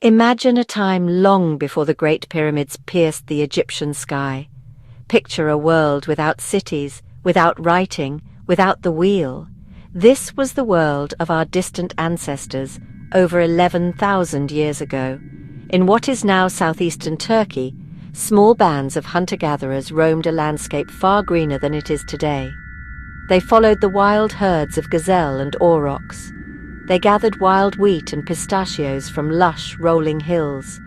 Imagine a time long before the Great Pyramids pierced the Egyptian sky. Picture a world without cities, without writing, without the wheel. This was the world of our distant ancestors over 11,000 years ago. In what is now southeastern Turkey, small bands of hunter-gatherers roamed a landscape far greener than it is today. They followed the wild herds of gazelle and aurochs. They gathered wild wheat and pistachios from lush, rolling hills.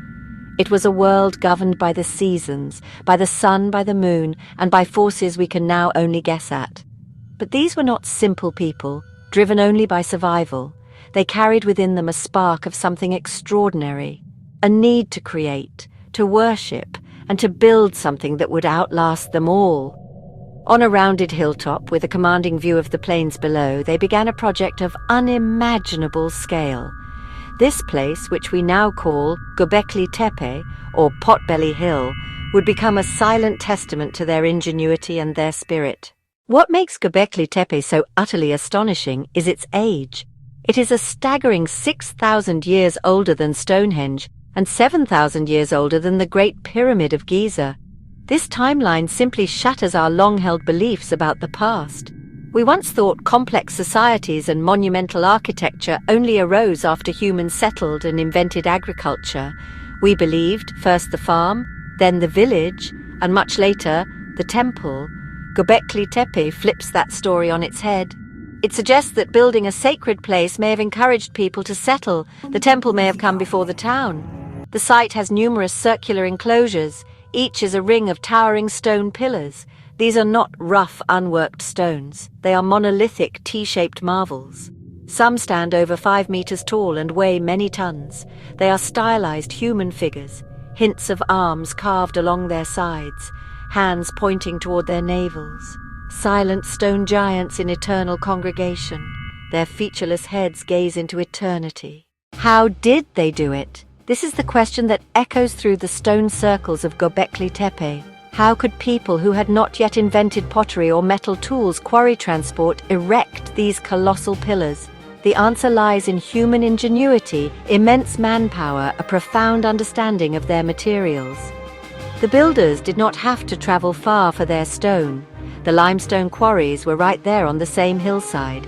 It was a world governed by the seasons, by the sun, by the moon, and by forces we can now only guess at. But these were not simple people, driven only by survival. They carried within them a spark of something extraordinary, a need to create, to worship, and to build something that would outlast them all. On a rounded hilltop with a commanding view of the plains below, they began a project of unimaginable scale. This place, which we now call Göbekli Tepe, or Potbelly Hill, would become a silent testament to their ingenuity and their spirit. What makes Göbekli Tepe so utterly astonishing is its age. It is a staggering 6,000 years older than Stonehenge and 7,000 years older than the Great Pyramid of Giza. This timeline simply shatters our long-held beliefs about the past. We once thought complex societies and monumental architecture only arose after humans settled and invented agriculture. We believed first the farm, then the village, and much later, the temple. Göbekli Tepe flips that story on its head. It suggests that building a sacred place may have encouraged people to settle. The temple may have come before the town. The site has numerous circular enclosures. Each is a ring of towering stone pillars. These are not rough, unworked stones. They are monolithic, T-shaped marvels. Some stand over 5 meters tall and weigh many tons. They are stylized human figures, hints of arms carved along their sides, hands pointing toward their navels. Silent stone giants in eternal congregation. Their featureless heads gaze into eternity. How did they do it? This is the question that echoes through the stone circles of Göbekli Tepe. How could people who had not yet invented pottery or metal tools, quarry transport, erect these colossal pillars? The answer lies in human ingenuity, immense manpower, a profound understanding of their materials. The builders did not have to travel far for their stone. The limestone quarries were right there on the same hillside,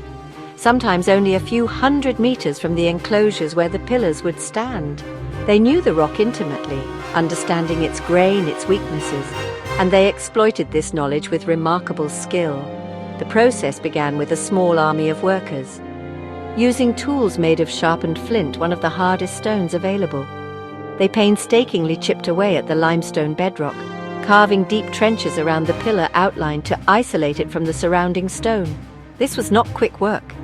sometimes only a few hundred meters from the enclosures where the pillars would stand. They knew the rock intimately, understanding its grain, its weaknesses, and they exploited this knowledge with remarkable skill. The process began with a small army of workers, using tools made of sharpened flint, one of the hardest stones available. They painstakingly chipped away at the limestone bedrock, carving deep trenches around the pillar outline to isolate it from the surrounding stone. This was not quick work.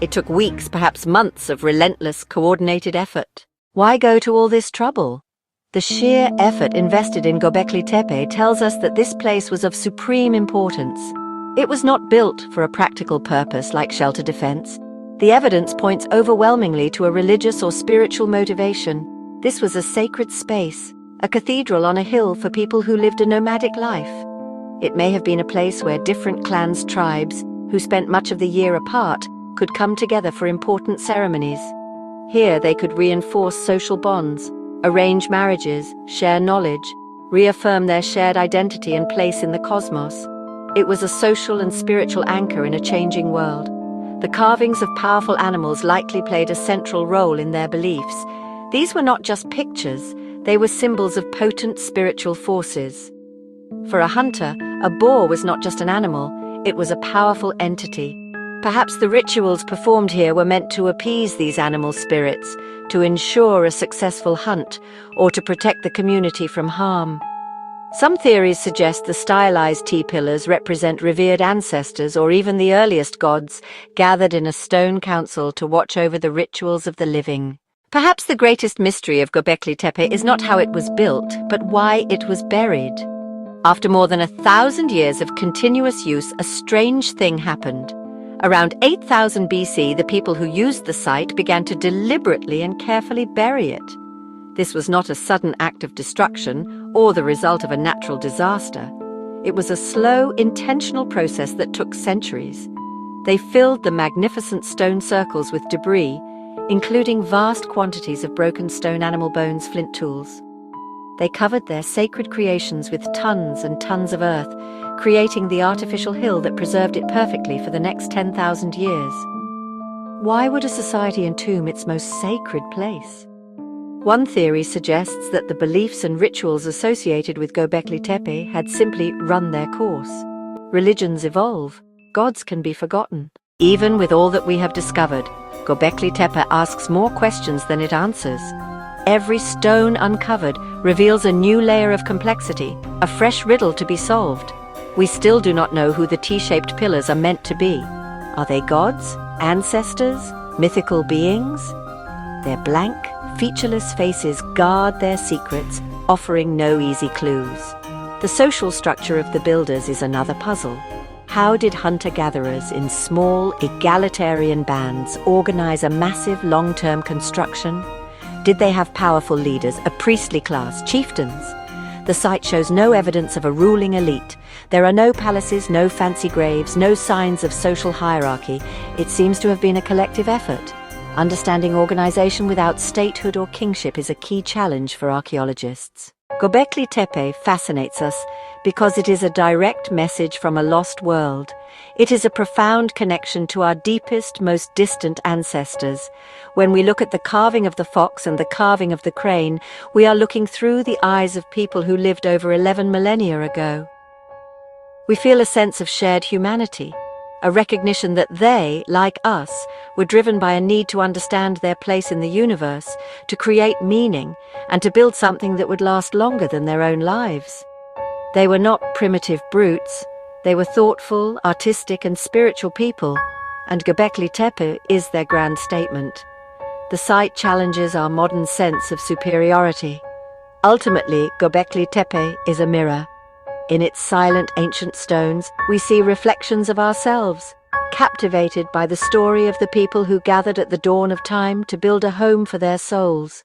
It took weeks, perhaps months of relentless, coordinated effort. Why go to all this trouble? The sheer effort invested in Göbekli Tepe tells us that this place was of supreme importance. It was not built for a practical purpose like shelter defense. The evidence points overwhelmingly to a religious or spiritual motivation. This was a sacred space, a cathedral on a hill for people who lived a nomadic life. It may have been a place where different clans, tribes, who spent much of the year apart, could come together for important ceremonies. Here they could reinforce social bonds, arrange marriages, share knowledge, reaffirm their shared identity and place in the cosmos. It was a social and spiritual anchor in a changing world. The carvings of powerful animals likely played a central role in their beliefs. These were not just pictures, they were symbols of potent spiritual forces. For a hunter, a boar was not just an animal, it was a powerful entity. Perhaps the rituals performed here were meant to appease these animal spirits, to ensure a successful hunt, or to protect the community from harm. Some theories suggest the stylized T-pillars represent revered ancestors or even the earliest gods, gathered in a stone council to watch over the rituals of the living. Perhaps the greatest mystery of Göbekli Tepe is not how it was built, but why it was buried. After more than 1,000 years of continuous use, a strange thing happened. Around 8,000 BC, the people who used the site began to deliberately and carefully bury it. This was not a sudden act of destruction or the result of a natural disaster. It was a slow, intentional process that took centuries. They filled the magnificent stone circles with debris, including vast quantities of broken stone, animal bones, flint tools. They covered their sacred creations with tons and tons of earth, creating the artificial hill that preserved it perfectly for the next 10,000 years. Why would a society entomb its most sacred place? One theory suggests that the beliefs and rituals associated with Göbekli Tepe had simply run their course. Religions evolve, gods can be forgotten. Even with all that we have discovered, Göbekli Tepe asks more questions than it answers. Every stone uncovered reveals a new layer of complexity, a fresh riddle to be solved. We still do not know who the T-shaped pillars are meant to be. Are they gods, ancestors, mythical beings? Their blank, featureless faces guard their secrets, offering no easy clues. The social structure of the builders is another puzzle. How did hunter-gatherers in small, egalitarian bands organize a massive long-term construction? Did they have powerful leaders, a priestly class, chieftains? The site shows no evidence of a ruling elite. There are no palaces, no fancy graves, no signs of social hierarchy. It seems to have been a collective effort. Understanding organization without statehood or kingship is a key challenge for archaeologists. Göbekli Tepe fascinates us because it is a direct message from a lost world. It is a profound connection to our deepest, most distant ancestors. When we look at the carving of the fox and the carving of the crane, we are looking through the eyes of people who lived over 11 millennia ago. We feel a sense of shared humanity, a recognition that they, like us, were driven by a need to understand their place in the universe, to create meaning, and to build something that would last longer than their own lives. They were not primitive brutes. They were thoughtful, artistic, and spiritual people, and Göbekli Tepe is their grand statement. The site challenges our modern sense of superiority. Ultimately, Göbekli Tepe is a mirror. In its silent ancient stones, we see reflections of ourselves, captivated by the story of the people who gathered at the dawn of time to build a home for their souls.